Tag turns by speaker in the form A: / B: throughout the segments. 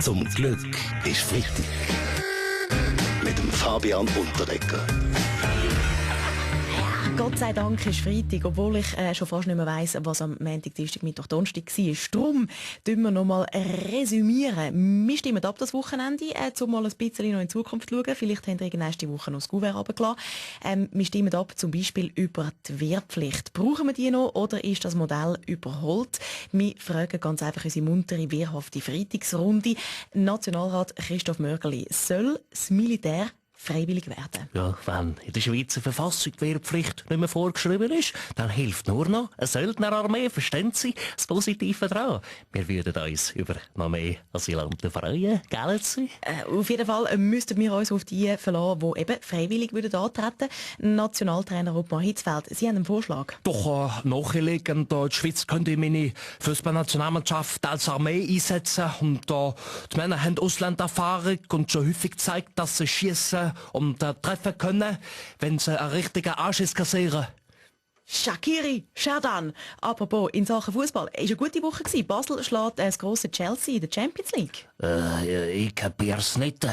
A: Zum Glück ist Freitag. Mit dem Fabian Unterdecker.
B: Gott sei Dank ist Freitag, obwohl ich schon fast nicht mehr weiss, was am Montag, Dienstag, Mittwoch, Donnerstag war. Darum schauen wir noch mal resümieren. Wir stimmen ab das Wochenende, um mal ein bisschen noch in die Zukunft zu schauen. Vielleicht haben wir nächste Woche noch das Kuvert runtergelassen. Wir stimmen ab zum Beispiel über die Wehrpflicht. Brauchen wir die noch oder ist das Modell überholt? Wir fragen ganz einfach unsere muntere, wehrhafte Freitagsrunde. Nationalrat Christoph Mörgeli, soll das Militär freiwillig werden?
C: Ja, wenn in der Schweizer Verfassung die Wehrpflicht nicht mehr vorgeschrieben ist, dann hilft nur noch eine Söldnerarmee, verstehen Sie das Positive daran? Wir würden uns über noch mehr Asylanten freuen, gell Sie?
B: Auf jeden Fall müssten wir uns auf die verlassen, die eben freiwillig antreten würden. Nationaltrainer Ottmar Hitzfeld, Sie haben einen Vorschlag.
D: Doch nachlegen, die Schweiz könnte meine Fußballnationalmannschaft als Armee einsetzen und die Männer haben Ausländererfahrung und schon häufig gezeigt, dass sie schießen und treffen können, wenn sie einen richtigen Anschiss kassieren.
B: Shaqiri, Sherdan. Apropos, in Sachen Fußball, es war eine gute Woche gewesen. Basel schlägt das grosse Chelsea in der Champions League.
C: Ich kapier's nicht.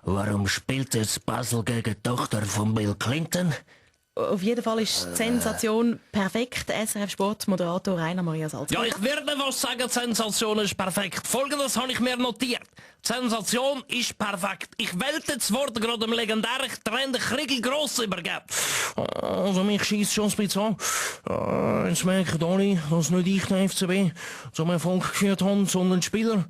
C: Warum spielt jetzt Basel gegen die Tochter von Bill Clinton?
B: Auf jeden Fall ist die Sensation perfekt. SRF-Sportmoderator Rainer Maria Salzburg.
D: Ja, ich werde was sagen, die Sensation ist perfekt. Folgendes habe ich mir notiert. Die Sensation ist perfekt. Ich wählte das Wort gerade dem legendären Trainer Kriegel Gross übergeben. Also mich schießt schon ein bisschen an. Jetzt merken alle, dass nicht ich den FCB zum Erfolg geführt habe, sondern die Spieler.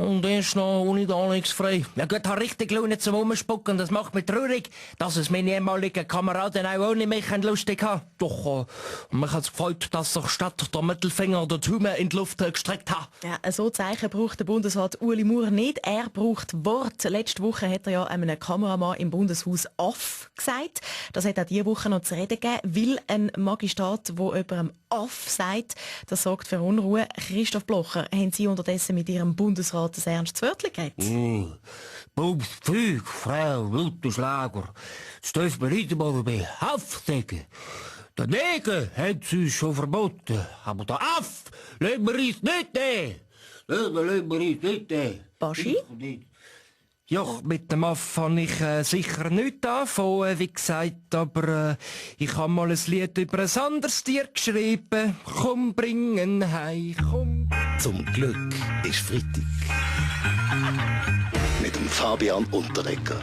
D: Und erst noch ohne den Alex Frey.
E: Ja gut, ich habe richtig Laune zum Umspucken. Das macht mich traurig, dass es meine ehemaligen Kameraden auch ohne mich lustig haben.
D: Doch, mich hat es gefreut, dass sich statt der Mittelfinger der Daumen in die Luft gestreckt hat.
B: Ja, so Zeichen braucht der Bundesrat Ueli Maurer nicht. Er braucht Wort. Letzte Woche hat er ja einem Kameramann im Bundeshaus Aff gesagt. Das hat auch diese Woche noch zu reden gegeben, weil ein Magistrat, der jemandem Aff sagt, das sorgt für Unruhe. Christoph Blocher, haben Sie unterdessen mit Ihrem Bundesrat ein ernstes Wörtchen geredet?
E: Pfui, Frau Lutherschlager. Das dürfen wir nicht mal bei Aff sagen. Der Neger hat es uns schon verboten. Aber der Aff lassen wir uns nicht nehmen. Lassen wir uns nicht nehmen.
B: Baschi?
D: Ja, mit dem Aff habe ich sicher nichts angefangen, wie gesagt, aber ich habe mal ein Lied über ein anderes Tier geschrieben. Komm, bringen heim, komm.
A: Zum Glück ist Freitag. Mit dem Fabian Unterdecker.